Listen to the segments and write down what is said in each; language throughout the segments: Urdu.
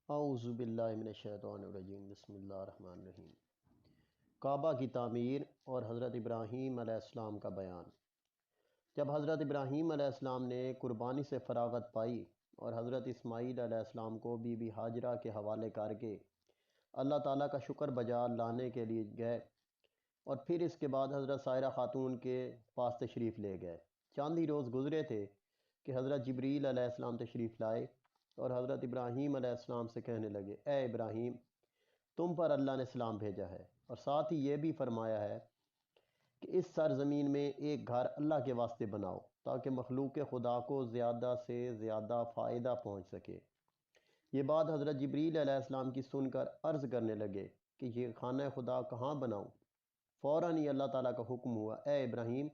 اعوذ باللہ من الشیطان الرجیم، بسم اللہ الرحمن الرحیم۔ کعبہ کی تعمیر اور حضرت ابراہیم علیہ السلام کا بیان۔ جب حضرت ابراہیم علیہ السلام نے قربانی سے فراغت پائی اور حضرت اسماعیل علیہ السلام کو بی بی ہاجرہ کے حوالے کر کے اللہ تعالیٰ کا شکر بجا لانے کے لیے گئے، اور پھر اس کے بعد حضرت سائرہ خاتون کے پاس تشریف لے گئے، چاند ہی روز گزرے تھے کہ حضرت جبریل علیہ السلام تشریف لائے اور حضرت ابراہیم علیہ السلام سے کہنے لگے، اے ابراہیم، تم پر اللہ نے سلام بھیجا ہے، اور ساتھ ہی یہ بھی فرمایا ہے کہ اس سرزمین میں ایک گھر اللہ کے واسطے بناؤ تاکہ مخلوق خدا کو زیادہ سے زیادہ فائدہ پہنچ سکے۔ یہ بات حضرت جبریل علیہ السلام کی سن کر عرض کرنے لگے کہ یہ خانہ خدا کہاں بناؤں؟ فوراً ہی اللہ تعالیٰ کا حکم ہوا، اے ابراہیم،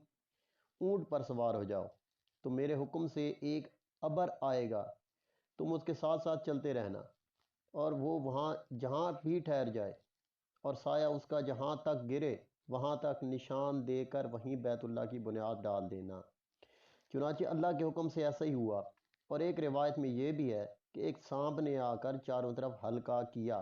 اونٹ پر سوار ہو جاؤ، تو میرے حکم سے ایک ابر آئے گا، تم اس کے ساتھ ساتھ چلتے رہنا، اور وہ وہاں جہاں بھی ٹھہر جائے اور سایہ اس کا جہاں تک گرے وہاں تک نشان دے کر وہیں بیت اللہ کی بنیاد ڈال دینا۔ چنانچہ اللہ کے حکم سے ایسا ہی ہوا، اور ایک روایت میں یہ بھی ہے کہ ایک سانپ نے آ کر چاروں طرف حلقہ کیا،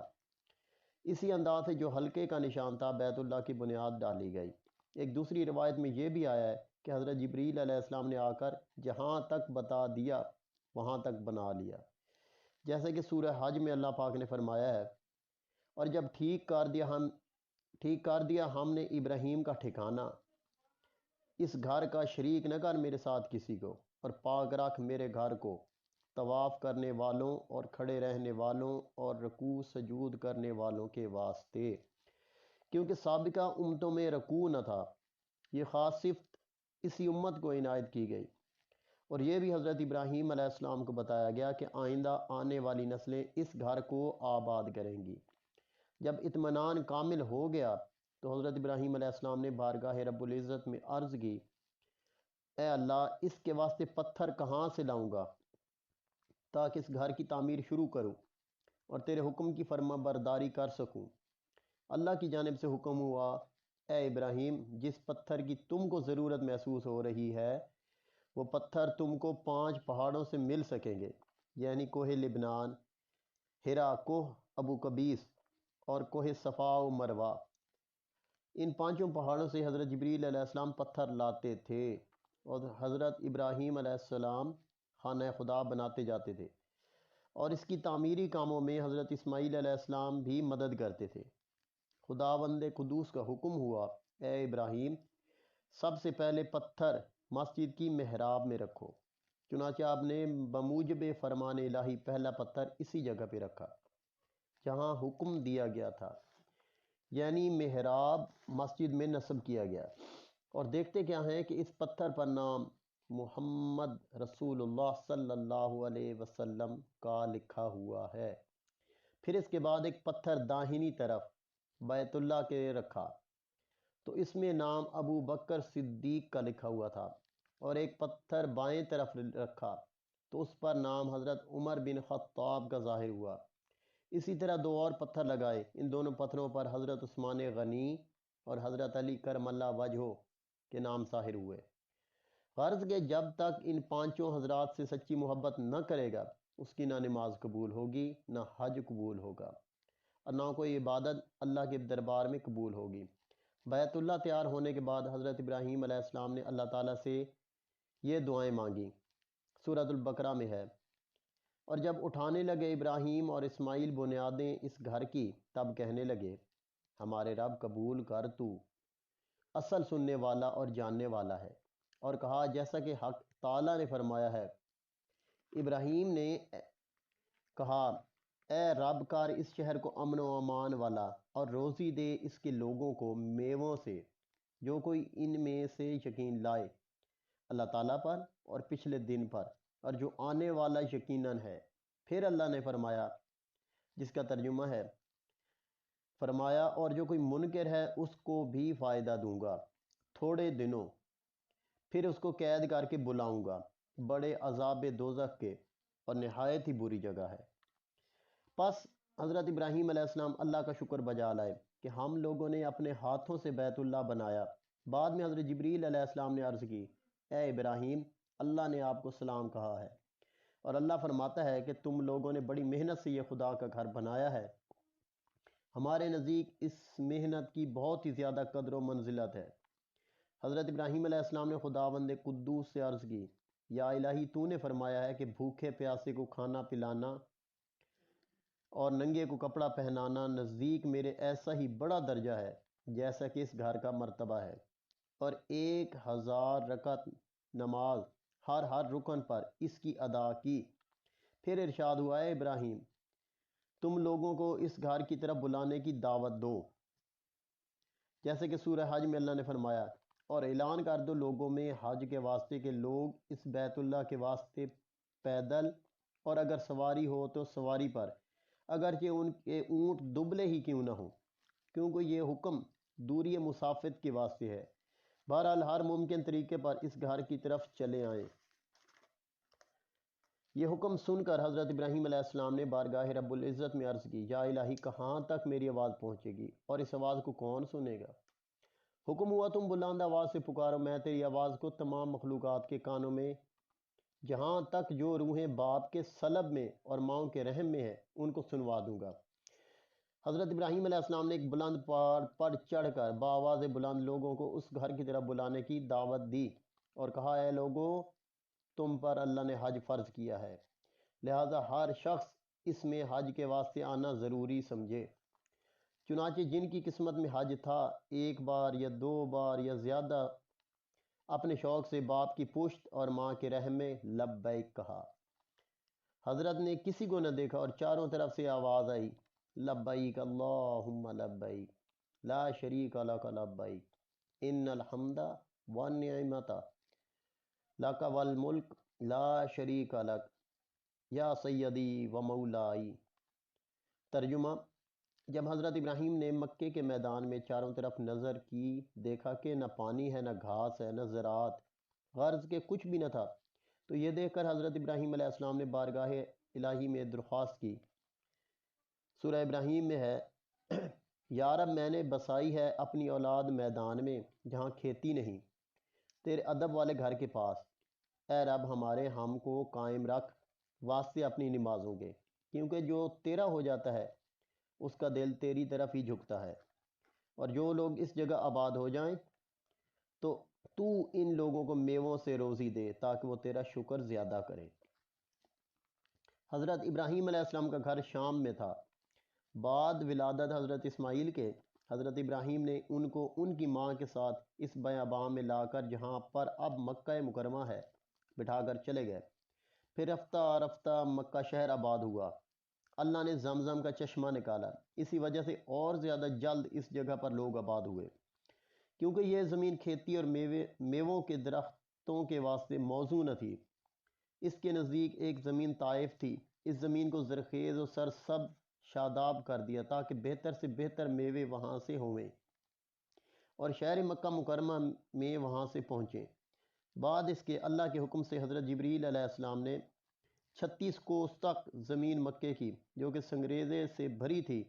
اسی انداز سے جو حلقے کا نشان تھا بیت اللہ کی بنیاد ڈالی گئی۔ ایک دوسری روایت میں یہ بھی آیا ہے کہ حضرت جبریل علیہ السلام نے آ کر جہاں تک بتا دیا وہاں تک بنا لیا، جیسے کہ سورہ حج میں اللہ پاک نے فرمایا ہے، اور جب ٹھیک کر دیا ہم نے ابراہیم کا ٹھکانہ، اس گھر کا شریک نہ کر میرے ساتھ کسی کو، اور پاک رکھ میرے گھر کو طواف کرنے والوں اور کھڑے رہنے والوں اور رکوع سجود کرنے والوں کے واسطے، کیونکہ سابقہ امتوں میں رکوع نہ تھا، یہ خاص صفت اسی امت کو عنایت کی گئی۔ اور یہ بھی حضرت ابراہیم علیہ السلام کو بتایا گیا کہ آئندہ آنے والی نسلیں اس گھر کو آباد کریں گی۔ جب اطمینان کامل ہو گیا تو حضرت ابراہیم علیہ السلام نے بارگاہ رب العزت میں عرض کی، اے اللہ، اس کے واسطے پتھر کہاں سے لاؤں گا تاکہ اس گھر کی تعمیر شروع کروں اور تیرے حکم کی فرما برداری کر سکوں؟ اللہ کی جانب سے حکم ہوا، اے ابراہیم، جس پتھر کی تم کو ضرورت محسوس ہو رہی ہے وہ پتھر تم کو 5 پہاڑوں سے مل سکیں گے، یعنی کوہ لبنان، ہرا، کوہ ابو قبیس اور کوہ صفا و مروہ۔ ان 5 پہاڑوں سے حضرت جبریل علیہ السلام پتھر لاتے تھے اور حضرت ابراہیم علیہ السلام خانہ خدا بناتے جاتے تھے، اور اس کی تعمیری کاموں میں حضرت اسماعیل علیہ السلام بھی مدد کرتے تھے۔ خداوند قدوس کا حکم ہوا، اے ابراہیم، سب سے پہلے پتھر مسجد کی محراب میں رکھو۔ چنانچہ آپ نے بموجب فرمان الہی پہلا پتھر اسی جگہ پہ رکھا جہاں حکم دیا گیا تھا، یعنی محراب مسجد میں نصب کیا گیا، اور دیکھتے کیا ہیں کہ اس پتھر پر نام محمد رسول اللہ صلی اللہ علیہ وسلم کا لکھا ہوا ہے۔ پھر اس کے بعد ایک پتھر داہنی طرف بیت اللہ کے رکھا تو اس میں نام ابو بکر صدیق کا لکھا ہوا تھا، اور ایک پتھر بائیں طرف رکھا تو اس پر نام حضرت عمر بن خطاب کا ظاہر ہوا۔ اسی طرح 2 اور پتھر لگائے، ان دونوں پتھروں پر حضرت عثمان غنی اور حضرت علی کرم اللہ وجہہ کے نام ظاہر ہوئے۔ غرض کہ جب تک ان 5 حضرات سے سچی محبت نہ کرے گا اس کی نہ نماز قبول ہوگی، نہ حج قبول ہوگا، اور نہ کوئی عبادت اللہ کے دربار میں قبول ہوگی۔ بیت اللہ تیار ہونے کے بعد حضرت ابراہیم علیہ السلام نے اللہ تعالیٰ سے یہ دعائیں مانگی، سورۃ البقرہ میں ہے، اور جب اٹھانے لگے ابراہیم اور اسماعیل بنیادیں اس گھر کی، تب کہنے لگے، ہمارے رب، قبول کر، تو اصل سننے والا اور جاننے والا ہے۔ اور کہا جیسا کہ حق تعالیٰ نے فرمایا ہے۔ ابراہیم نے کہا، اے رب، کر اس شہر کو امن و امان والا، اور روزی دے اس کے لوگوں کو میووں سے، جو کوئی ان میں سے یقین لائے اللہ تعالیٰ پر اور پچھلے دن پر، اور جو آنے والا یقیناً ہے۔ پھر اللہ نے فرمایا، جس کا ترجمہ ہے، فرمایا، اور جو کوئی منکر ہے اس کو بھی فائدہ دوں گا تھوڑے دنوں، پھر اس کو قید کر کے بلاؤں گا بڑے عذاب دوزخ کے، اور نہایت ہی بری جگہ ہے۔ پس حضرت ابراہیم علیہ السلام اللہ کا شکر بجا لائے کہ ہم لوگوں نے اپنے ہاتھوں سے بیت اللہ بنایا۔ بعد میں حضرت جبریل علیہ السلام نے عرض کی، اے ابراہیم، اللہ نے آپ کو سلام کہا ہے، اور اللہ فرماتا ہے کہ تم لوگوں نے بڑی محنت سے یہ خدا کا گھر بنایا ہے، ہمارے نزدیک اس محنت کی بہت ہی زیادہ قدر و منزلت ہے۔ حضرت ابراہیم علیہ السلام نے خداوند قدوس سے عرض کی، یا الہی تو نے فرمایا ہے کہ بھوکے پیاسے کو کھانا پلانا اور ننگے کو کپڑا پہنانا نزدیک میرے ایسا ہی بڑا درجہ ہے جیسا کہ اس گھر کا مرتبہ ہے، اور 1000 رکعت نماز ہر رکن پر اس کی ادا کی۔ پھر ارشاد ہوا، اے ابراہیم تم لوگوں کو اس گھر کی طرف بلانے کی دعوت دو، جیسے کہ سورہ حج میں اللہ نے فرمایا، اور اعلان کر دو لوگوں میں حج کے واسطے کہ لوگ اس بیت اللہ کے واسطے پیدل اور اگر سواری ہو تو سواری پر، اگرچہ ان کے اونٹ دبلے ہی کیوں نہ ہوں، کیونکہ یہ حکم دوری مسافت کے واسطے ہے۔ بہرحال ہر ممکن طریقے پر اس گھر کی طرف چلے آئیں۔ یہ حکم سن کر حضرت ابراہیم علیہ السلام نے بارگاہ رب العزت میں عرض کی، یا الہی کہاں تک میری آواز پہنچے گی اور اس آواز کو کون سنے گا؟ حکم ہوا تم بلند آواز سے پکارو، میں تیری آواز کو تمام مخلوقات کے کانوں میں، جہاں تک جو روحیں باپ کے صلب میں اور ماؤں کے رحم میں ہیں ان کو سنوا دوں گا۔ حضرت ابراہیم علیہ السلام نے ایک بلند پہاڑ پر چڑھ کر بآواز بلند لوگوں کو اس گھر کی طرف بلانے کی دعوت دی اور کہا، اے لوگوں تم پر اللہ نے حج فرض کیا ہے، لہٰذا ہر شخص اس میں حج کے واسطے آنا ضروری سمجھے۔ چنانچہ جن کی قسمت میں حج تھا، ایک بار یا 2 بار یا زیادہ اپنے شوق سے باپ کی پشت اور ماں کے رحم میں لبیک کہا۔ حضرت نے کسی کو نہ دیکھا اور چاروں طرف سے آواز آئی، لبیک اللہم لبیک لا شریک لک لبیک ان الحمد والنعمت لک والملک لا شریک لک یا سیدی و مولائی۔ ترجمہ: جب حضرت ابراہیم نے مکے کے میدان میں چاروں طرف نظر کی، دیکھا کہ نہ پانی ہے، نہ گھاس ہے، نہ زراعت، غرض کے کچھ بھی نہ تھا، تو یہ دیکھ کر حضرت ابراہیم علیہ السلام نے بارگاہ الہی میں درخواست کی۔ سورہ ابراہیم میں ہے، یا رب میں نے بسائی ہے اپنی اولاد میدان میں جہاں کھیتی نہیں، تیرے ادب والے گھر کے پاس، اے رب ہمارے ہم کو قائم رکھ واسطے اپنی نمازوں کے، کیونکہ جو تیرا ہو جاتا ہے اس کا دل تیری طرف ہی جھکتا ہے، اور جو لوگ اس جگہ آباد ہو جائیں تو ان لوگوں کو میووں سے روزی دے تاکہ وہ تیرا شکر زیادہ کریں۔ حضرت ابراہیم علیہ السلام کا گھر شام میں تھا۔ بعد ولادت حضرت اسماعیل کے، حضرت ابراہیم نے ان کو ان کی ماں کے ساتھ اس بیاباں میں لا کر جہاں پر اب مکہ مکرمہ ہے بٹھا کر چلے گئے۔ پھر رفتہ رفتہ مکہ شہر آباد ہوا۔ اللہ نے زمزم کا چشمہ نکالا، اسی وجہ سے اور زیادہ جلد اس جگہ پر لوگ آباد ہوئے، کیونکہ یہ زمین کھیتی اور میووں کے درختوں کے واسطے موزوں نہ تھی۔ اس کے نزدیک ایک زمین طائف تھی، اس زمین کو زرخیز و سرسبز شاداب کر دیا تاکہ بہتر سے بہتر میوے وہاں سے ہوئیں اور شہر مکہ مکرمہ میں وہاں سے پہنچیں۔ بعد اس کے اللہ کے حکم سے حضرت جبریل علیہ السلام نے 36 کوس تک زمین مکے کی جو کہ سنگریزے سے بھری تھی،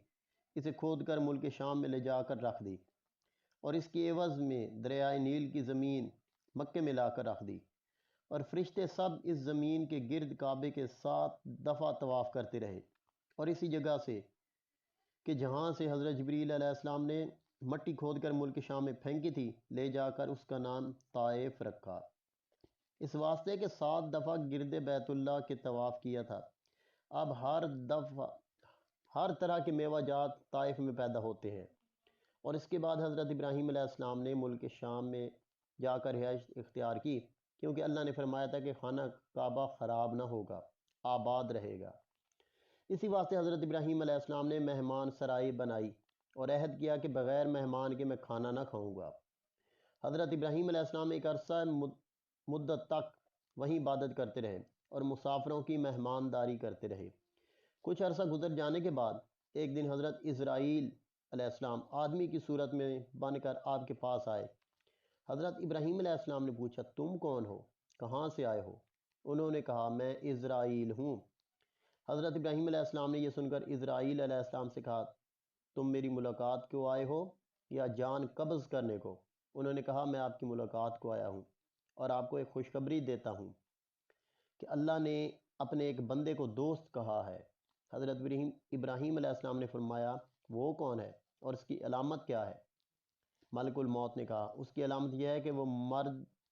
اسے کھود کر ملک شام میں لے جا کر رکھ دی، اور اس کے عوض میں دریائے نیل کی زمین مکے میں لا کر رکھ دی، اور فرشتے سب اس زمین کے گرد کعبے کے 7 دفعہ طواف کرتے رہے، اور اسی جگہ سے کہ جہاں سے حضرت جبریل علیہ السلام نے مٹی کھود کر ملک شام میں پھینکی تھی لے جا کر اس کا نام طائف رکھا، اس واسطے کہ 7 دفعہ گرد بیت اللہ کے طواف کیا تھا۔ اب ہر دفعہ ہر طرح کے میوہ جات طائف میں پیدا ہوتے ہیں۔ اور اس کے بعد حضرت ابراہیم علیہ السلام نے ملک شام میں جا کر رہائش اختیار کی، کیونکہ اللہ نے فرمایا تھا کہ خانہ کعبہ خراب نہ ہوگا، آباد رہے گا۔ اسی واسطے حضرت ابراہیم علیہ السلام نے مہمان سرائی بنائی اور عہد کیا کہ بغیر مہمان کے میں کھانا نہ کھاؤں گا۔ حضرت ابراہیم علیہ السلام ایک عرصہ مدت تک وہیں عبادت کرتے رہے اور مسافروں کی مہمانداری کرتے رہے۔ کچھ عرصہ گزر جانے کے بعد ایک دن حضرت اسرائیل علیہ السلام آدمی کی صورت میں بن کر آپ کے پاس آئے۔ حضرت ابراہیم علیہ السلام نے پوچھا، تم کون ہو؟ کہاں سے آئے ہو؟ انہوں نے کہا، میں اسرائیل ہوں۔ حضرت ابراہیم علیہ السلام نے یہ سن کر اسرائیل علیہ السلام سے کہا، تم میری ملاقات کو آئے ہو یا جان قبض کرنے کو؟ انہوں نے کہا، میں آپ کی ملاقات کو آیا ہوں اور آپ کو ایک خوشخبری دیتا ہوں کہ اللہ نے اپنے ایک بندے کو دوست کہا ہے۔ حضرت ابراہیم علیہ السلام نے فرمایا وہ کون ہے اور اس کی علامت کیا ہے؟ ملک الموت نے کہا اس کی علامت یہ ہے کہ وہ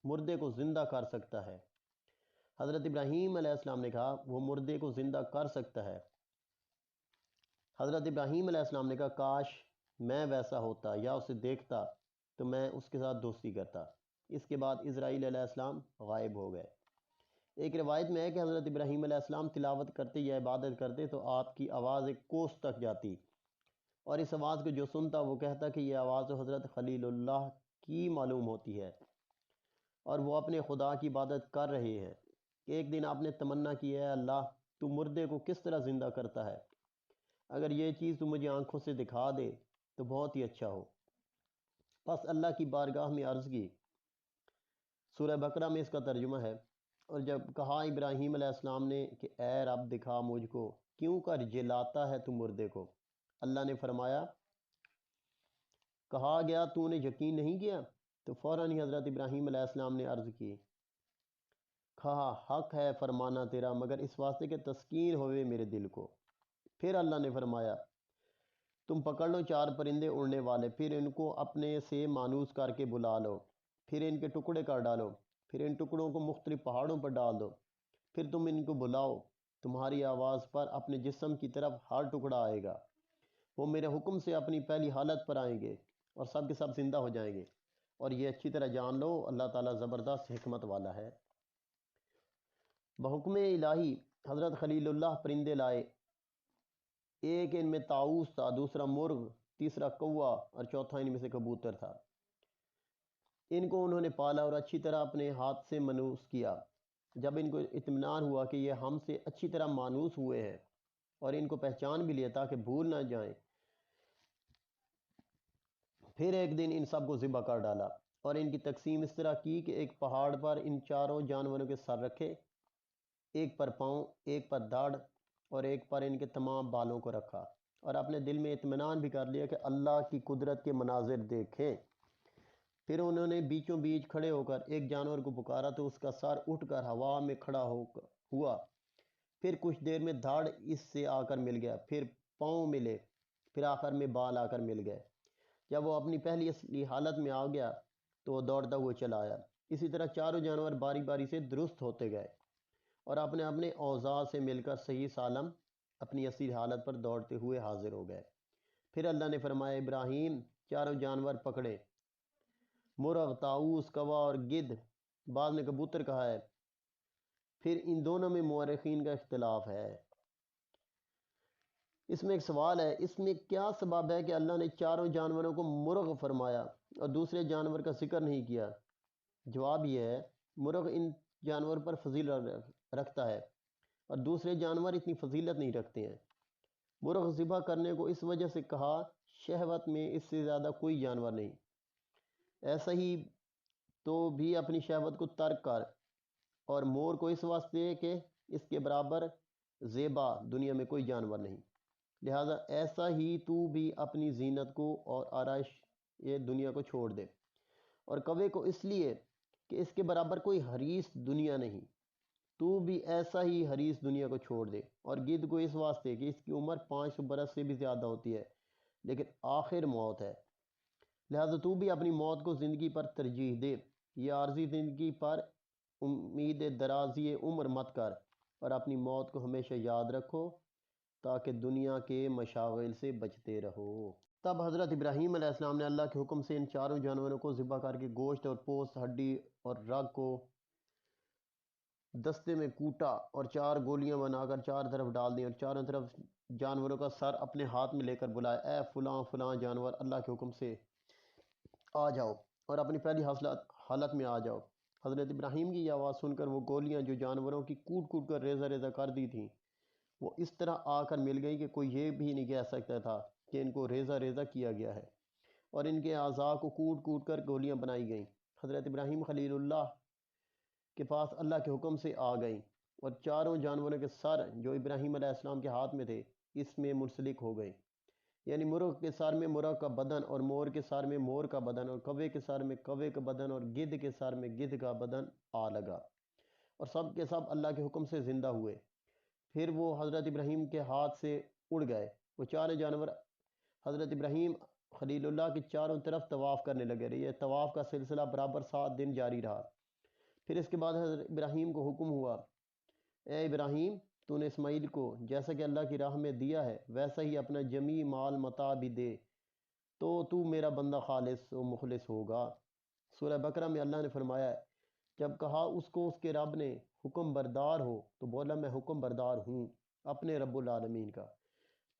مردے کو زندہ کر سکتا ہے۔ حضرت ابراہیم علیہ السلام نے کہا وہ مردے کو زندہ کر سکتا ہے۔ حضرت ابراہیم علیہ السلام نے کہا کاش میں ویسا ہوتا یا اسے دیکھتا تو میں اس کے ساتھ دوستی کرتا۔ اس کے بعد اسرائیل علیہ السلام غائب ہو گئے۔ ایک روایت میں ہے کہ حضرت ابراہیم علیہ السلام تلاوت کرتے یا عبادت کرتے تو آپ کی آواز ایک کوس تک جاتی، اور اس آواز کو جو سنتا وہ کہتا کہ یہ آواز تو حضرت خلیل اللہ کی معلوم ہوتی ہے اور وہ اپنے خدا کی عبادت کر رہے ہیں۔ ایک دن آپ نے تمنا کی ہے اللہ تو مردے کو کس طرح زندہ کرتا ہے؟ اگر یہ چیز تو مجھے آنکھوں سے دکھا دے تو بہت ہی اچھا ہو۔ پس اللہ کی بارگاہ میں عرض کی۔ سورہ بقرہ میں اس کا ترجمہ ہے۔ اور جب کہا ابراہیم علیہ السلام نے کہ اے رب دکھا مجھ کو کیوں کر جلاتا ہے تو مردے کو؟ اللہ نے فرمایا کہا گیا تو نے یقین نہیں کیا؟ تو فوراً ہی حضرت ابراہیم علیہ السلام نے عرض کی کہا حق ہے فرمانا تیرا مگر اس واسطے کہ تسکین ہوئے میرے دل کو۔ پھر اللہ نے فرمایا تم پکڑ لو 4 پرندے اڑنے والے، پھر ان کو اپنے سے مانوس کر کے بلا لو، پھر ان کے ٹکڑے کر ڈالو، پھر ان ٹکڑوں کو مختلف پہاڑوں پر ڈال دو، پھر تم ان کو بلاؤ، تمہاری آواز پر اپنے جسم کی طرف ہر ٹکڑا آئے گا، وہ میرے حکم سے اپنی پہلی حالت پر آئیں گے اور سب کے سب زندہ ہو جائیں گے۔ اور یہ اچھی طرح جان لو اللہ تعالیٰ زبردست حکمت والا ہے۔ بحکم الہی حضرت خلیل اللہ پرندے لائے، ایک ان میں طاؤس تھا، دوسرا مرغ، تیسرا کوا اور چوتھا ان میں سے کبوتر تھا۔ ان کو انہوں نے پالا اور اچھی طرح اپنے ہاتھ سے مانوس کیا۔ جب ان کو اطمینان ہوا کہ یہ ہم سے اچھی طرح مانوس ہوئے ہیں اور ان کو پہچان بھی لیا تاکہ بھول نہ جائیں، پھر ایک دن ان سب کو ذبح کر ڈالا اور ان کی تقسیم اس طرح کی کہ ایک پہاڑ پر ان چاروں جانوروں کے سر رکھے، ایک پر پاؤں، ایک پر داڑھ اور ایک پر ان کے تمام بالوں کو رکھا، اور اپنے دل میں اطمینان بھی کر لیا کہ اللہ کی قدرت کے مناظر دیکھیں۔ پھر انہوں نے بیچوں بیچ کھڑے ہو کر ایک جانور کو پکارا تو اس کا سر اٹھ کر ہوا میں کھڑا ہوا، پھر کچھ دیر میں دھاڑ اس سے آ کر مل گیا، پھر پاؤں ملے، پھر آخر میں بال آ کر مل گئے۔ جب وہ اپنی پہلی اصلی حالت میں آ گیا تو وہ دوڑتا ہوا چلا آیا۔ اسی طرح چاروں جانور باری باری سے درست ہوتے گئے اور اپنے اپنے اوضاع سے مل کر صحیح سالم اپنی اصلی حالت پر دوڑتے ہوئے حاضر ہو گئے۔ پھر اللہ نے فرمایا ابراہیم چاروں جانور پکڑے، مرغ، طاؤس، کوا اور گدھ، بعض نے کبوتر کہا ہے۔ پھر ان دونوں میں مورخین کا اختلاف ہے۔ اس میں ایک سوال ہے، اس میں کیا سبب ہے کہ اللہ نے چاروں جانوروں کو مرغ فرمایا اور دوسرے جانور کا ذکر نہیں کیا؟ جواب یہ ہے مرغ ان جانور پر فضیلت رکھتا ہے اور دوسرے جانور اتنی فضیلت نہیں رکھتے ہیں۔ مرغ ذبح کرنے کو اس وجہ سے کہا شہوت میں اس سے زیادہ کوئی جانور نہیں، ایسا ہی تو بھی اپنی شہوت کو ترک کر، اور مور کو اس واسطے کہ اس کے برابر زیبا دنیا میں کوئی جانور نہیں، لہذا ایسا ہی تو بھی اپنی زینت کو اور آرائش یہ دنیا کو چھوڑ دے، اور کوے کو اس لیے کہ اس کے برابر کوئی حریص دنیا نہیں، تو بھی ایسا ہی حریص دنیا کو چھوڑ دے، اور گدھ کو اس واسطے کہ اس کی عمر 500 برس سے بھی زیادہ ہوتی ہے لیکن آخر موت ہے، لہذا تو بھی اپنی موت کو زندگی پر ترجیح دے، یہ عارضی زندگی پر امید درازی عمر مت کر، اور اپنی موت کو ہمیشہ یاد رکھو تاکہ دنیا کے مشاغل سے بچتے رہو۔ تب حضرت ابراہیم علیہ السلام نے اللہ کے حکم سے ان چاروں جانوروں کو ذبح کر کے گوشت اور پوست، ہڈی اور رگ کو دستے میں کوٹا اور 4 گولیاں بنا کر 4 طرف ڈال دیں اور چاروں طرف جانوروں کا سر اپنے ہاتھ میں لے کر بلایا اے فلاں فلاں جانور اللہ کے حکم سے آ جاؤ اور اپنی پہلی حالت میں آ جاؤ۔ حضرت ابراہیم کی یہ آواز سن کر وہ گولیاں جو جانوروں کی کوٹ کوٹ کر ریزہ ریزہ کر دی تھیں وہ اس طرح آ کر مل گئی کہ کوئی یہ بھی نہیں کہہ سکتا تھا کہ ان کو ریزہ ریزہ کیا گیا ہے، اور ان کے اعضاء کو کوٹ کوٹ کر گولیاں بنائی گئیں۔ حضرت ابراہیم خلیل اللہ کے پاس اللہ کے حکم سے آ گئیں اور چاروں جانوروں کے سر جو ابراہیم علیہ السلام کے ہاتھ میں تھے اس میں منسلک ہو گئے، یعنی مرغ کے سر میں مرغ کا بدن اور مور کے سر میں مور کا بدن اور کوے کے سر میں کوے کا بدن اور گدھ کے سر میں گدھ کا بدن آ لگا، اور سب کے سب اللہ کے حکم سے زندہ ہوئے۔ پھر وہ حضرت ابراہیم کے ہاتھ سے اڑ گئے۔ وہ چاروں جانور حضرت ابراہیم خلیل اللہ کی چاروں طرف طواف کرنے لگے۔ یہ طواف کا سلسلہ برابر 7 دن جاری رہا۔ پھر اس کے بعد حضرت ابراہیم کو حکم ہوا، اے ابراہیم، تو نے اسماعیل کو جیسا کہ اللہ کی راہ میں دیا ہے ویسا ہی اپنا جمی مال متاع بھی دے، تو میرا بندہ خالص و مخلص ہوگا۔ سورہ بقرہ میں اللہ نے فرمایا ہے، جب کہا اس کو اس کے رب نے حکم بردار ہو تو بولا میں حکم بردار ہوں اپنے رب العالمین کا۔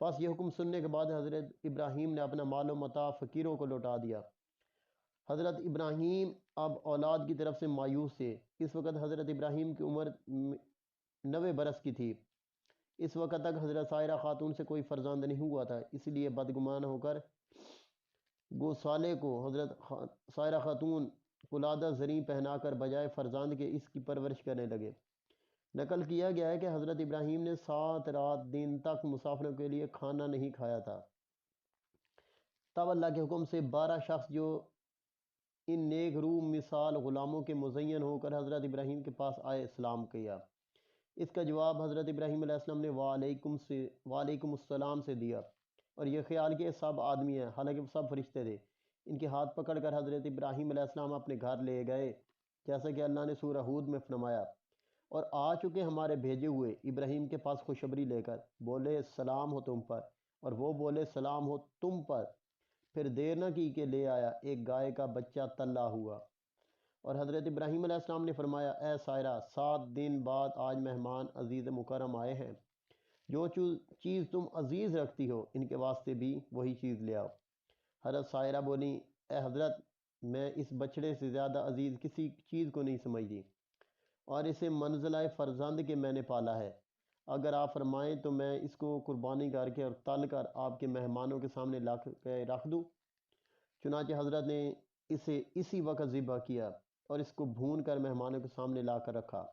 بس یہ حکم سننے کے بعد حضرت ابراہیم نے اپنا مال و متاع فقیروں کو لوٹا دیا۔ حضرت ابراہیم اب اولاد کی طرف سے مایوس تھے۔ اس وقت حضرت ابراہیم کی عمر 90 برس کی تھی۔ اس وقت تک حضرت سائرہ خاتون سے کوئی فرزند نہیں ہوا تھا، اس لیے بدگمان ہو کر گوسالے کو حضرت سائرہ خاتون قلادہ زریں پہنا کر بجائے فرزند کے اس کی پرورش کرنے لگے۔ نقل کیا گیا ہے کہ حضرت ابراہیم نے 7 رات دن تک مسافروں کے لیے کھانا نہیں کھایا تھا۔ تب اللہ کے حکم سے 12 شخص جو ان نیک روح مثال غلاموں کے مزین ہو کر حضرت ابراہیم کے پاس آئے، اسلام کیا۔ اس کا جواب حضرت ابراہیم علیہ السلام نے وعلیکم السلام سے دیا، اور یہ خیال کہ سب آدمی ہیں، حالانکہ وہ سب فرشتے تھے۔ ان کے ہاتھ پکڑ کر حضرت ابراہیم علیہ السلام اپنے گھر لے گئے، جیسا کہ اللہ نے سورہ ہود میں فرمایا، اور آ چکے ہمارے بھیجے ہوئے ابراہیم کے پاس خوشخبری لے کر، بولے سلام ہو تم پر، اور وہ بولے سلام ہو تم پر۔ پھر دیر نہ کی کہ لے آیا ایک گائے کا بچہ تلا ہوا، اور حضرت ابراہیم علیہ السلام نے فرمایا، اے سائرہ، 7 دن بعد آج مہمان عزیز مکرم آئے ہیں، جو چیز تم عزیز رکھتی ہو ان کے واسطے بھی وہی چیز لے آؤ۔ حضرت سائرہ بولی، اے حضرت، میں اس بچڑے سے زیادہ عزیز کسی چیز کو نہیں سمجھتی، اور اسے منزلہ فرزند کے میں نے پالا ہے۔ اگر آپ فرمائیں تو میں اس کو قربانی کر کے اور تل کر آپ کے مہمانوں کے سامنے رکھ دوں۔ چنانچہ حضرت نے اسے اسی وقت ذبح کیا اور اس کو بھون کر مہمانوں کے سامنے لا کر رکھا،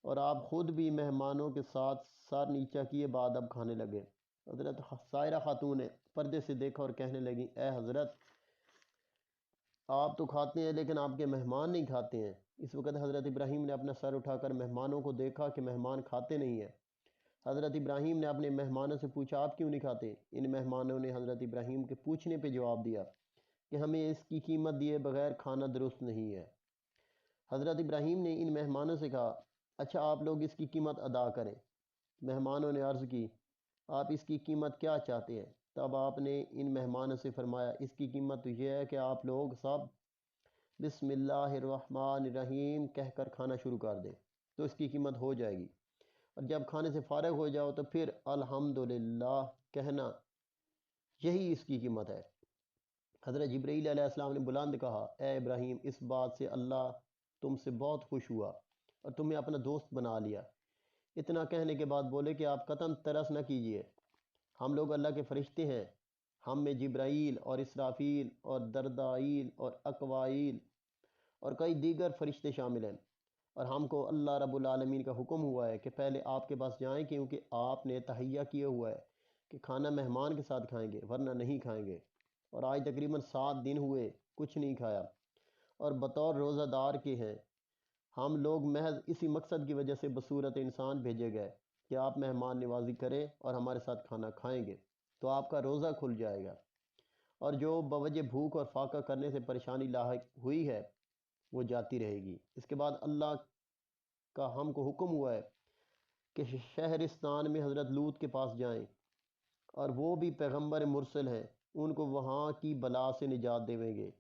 اور آپ خود بھی مہمانوں کے ساتھ سر نیچا کیے بعد اب کھانے لگے۔ حضرت سائرہ خاتون نے پردے سے دیکھا اور کہنے لگی، اے حضرت، آپ تو کھاتے ہیں لیکن آپ کے مہمان نہیں کھاتے ہیں۔ اس وقت حضرت ابراہیم نے اپنا سر اٹھا کر مہمانوں کو دیکھا کہ مہمان کھاتے نہیں ہیں۔ حضرت ابراہیم نے اپنے مہمانوں سے پوچھا، آپ کیوں نہیں کھاتے؟ ان مہمانوں نے حضرت ابراہیم کے پوچھنے پہ جواب دیا کہ ہمیں اس کی قیمت دیے بغیر کھانا درست نہیں ہے۔ حضرت ابراہیم نے ان مہمانوں سے کہا، اچھا آپ لوگ اس کی قیمت ادا کریں۔ مہمانوں نے عرض کی، آپ اس کی قیمت کیا چاہتے ہیں؟ تب آپ نے ان مہمانوں سے فرمایا، اس کی قیمت تو یہ ہے کہ آپ لوگ سب بسم اللہ الرحمن الرحیم کہہ کر کھانا شروع کر دیں، تو اس کی قیمت ہو جائے گی، اور جب کھانے سے فارغ ہو جاؤ تو پھر الحمدللہ کہنا، یہی اس کی قیمت ہے۔ حضرت جبرائیل علیہ السلام نے بلند کہا، اے ابراہیم، اس بات سے اللہ تم سے بہت خوش ہوا اور تمہیں اپنا دوست بنا لیا۔ اتنا کہنے کے بعد بولے کہ آپ قطعاً ترس نہ کیجیے، ہم لوگ اللہ کے فرشتے ہیں، ہم میں جبرائیل اور اسرافیل اور دردائیل اور اکوائیل اور کئی دیگر فرشتے شامل ہیں، اور ہم کو اللہ رب العالمین کا حکم ہوا ہے کہ پہلے آپ کے پاس جائیں، کیونکہ آپ نے تہیہ کیا ہوا ہے کہ کھانا مہمان کے ساتھ کھائیں گے ورنہ نہیں کھائیں گے، اور آج تقریباً 7 دن ہوئے کچھ نہیں کھایا، اور بطور روزہ دار کے ہیں۔ ہم لوگ محض اسی مقصد کی وجہ سے بصورت انسان بھیجے گئے کہ آپ مہمان نوازی کریں اور ہمارے ساتھ کھانا کھائیں گے تو آپ کا روزہ کھل جائے گا، اور جو بوجہ بھوک اور فاقہ کرنے سے پریشانی لاحق ہوئی ہے وہ جاتی رہے گی۔ اس کے بعد اللہ کا ہم کو حکم ہوا ہے کہ شہرستان میں حضرت لوط کے پاس جائیں، اور وہ بھی پیغمبر مرسل ہیں، ان کو وہاں کی بلا سے نجات دیں گے،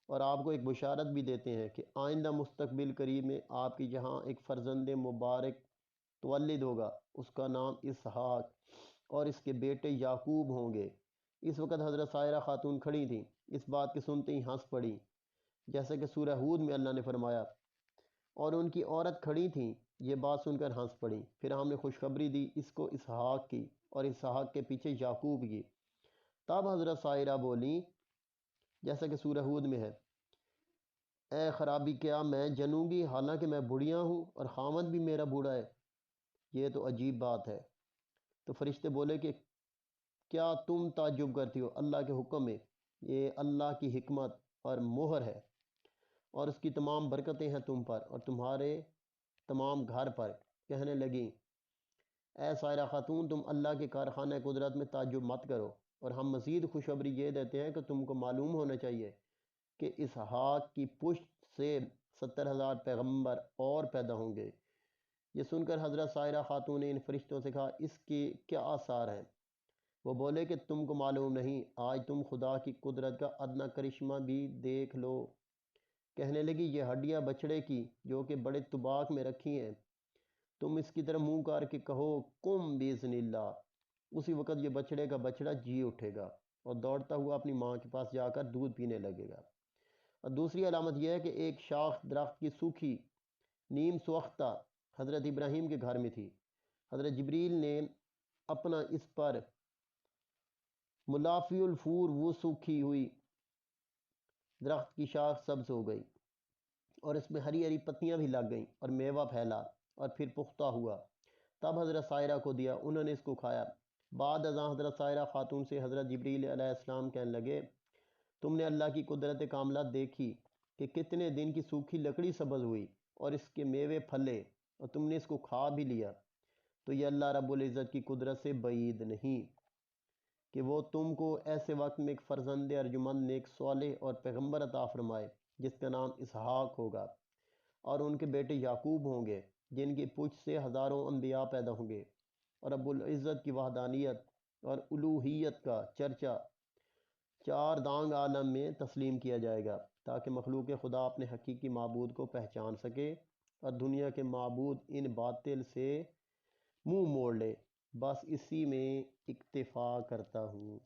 اور آپ کو ایک بشارت بھی دیتے ہیں کہ آئندہ مستقبل قریب میں آپ کی جہاں ایک فرزند مبارک تولد ہوگا، اس کا نام اسحاق اور اس کے بیٹے یعقوب ہوں گے۔ اس وقت حضرت سائرہ خاتون کھڑی تھیں، اس بات کے سنتے ہی ہنس پڑیں، جیسا کہ سورہ ہود میں اللہ نے فرمایا، اور ان کی عورت کھڑی تھیں، یہ بات سن کر ہنس پڑیں۔ پھر ہم نے خوشخبری دی اس کو اسحاق کی، اور اسحاق کے پیچھے یعقوب کی۔ تب حضرت سائرہ بولی، جیسا کہ سورہ ہود میں ہے، اے خرابی، کیا میں جنوں گی حالانکہ میں بڑھیا ہوں اور خامد بھی میرا بوڑھا ہے؟ یہ تو عجیب بات ہے۔ تو فرشتے بولے کہ کیا تم تعجب کرتی ہو؟ اللہ کے حکم میں یہ اللہ کی حکمت اور مہر ہے، اور اس کی تمام برکتیں ہیں تم پر اور تمہارے تمام گھر پر۔ کہنے لگیں، اے سائرہ خاتون، تم اللہ کے کارخانہ قدرت میں تعجب مت کرو، اور ہم مزید خوشخبری یہ دیتے ہیں کہ تم کو معلوم ہونا چاہیے کہ اسحاق کی پشت سے 70,000 پیغمبر اور پیدا ہوں گے۔ یہ سن کر حضرت سائرہ خاتون نے ان فرشتوں سے کہا، اس کے کیا آثار ہیں؟ وہ بولے کہ تم کو معلوم نہیں، آج تم خدا کی قدرت کا ادنا کرشمہ بھی دیکھ لو۔ کہنے لگی، یہ ہڈیاں بچڑے کی جو کہ بڑے طباق میں رکھی ہیں، تم اس کی طرف منہ کر کے کہو کم باذن اللہ، اسی وقت یہ بچڑے کا بچڑا جی اٹھے گا اور دوڑتا ہوا اپنی ماں کے پاس جا کر دودھ پینے لگے گا۔ اور دوسری علامت یہ ہے کہ ایک شاخ درخت کی سوکھی نیم سوختہ حضرت ابراہیم کے گھر میں تھی۔ حضرت جبریل نے اپنا اس پر ملافی الفور، وہ سوکھی ہوئی درخت کی شاخ سبز ہو گئی اور اس میں ہری ہری پتیاں بھی لگ گئیں اور میوہ پھیلا اور پھر پختہ ہوا۔ تب حضرت سائرہ کو دیا، انہوں نے اس کو کھایا۔ بعد ازاں حضرت سائرہ خاتون سے حضرت جبریل علیہ السلام کہنے لگے، تم نے اللہ کی قدرت کاملہ دیکھی کہ کتنے دن کی سوکھی لکڑی سبز ہوئی اور اس کے میوے پھلے، اور تم نے اس کو کھا بھی لیا، تو یہ اللہ رب العزت کی قدرت سے بعید نہیں کہ وہ تم کو ایسے وقت میں ایک فرزند ارجمند نیک صالح اور پیغمبر عطا فرمائے جس کا نام اسحاق ہوگا، اور ان کے بیٹے یعقوب ہوں گے جن کی پوچھ سے ہزاروں انبیاء پیدا ہوں گے، اور رب العزت کی وحدانیت اور الوہیت کا چرچا چار دانگ عالم میں تسلیم کیا جائے گا، تاکہ مخلوق خدا اپنے حقیقی معبود کو پہچان سکے اور دنیا کے معبود ان باطل سے منہ موڑ لے۔ بس اسی میں اکتفا کرتا ہوں۔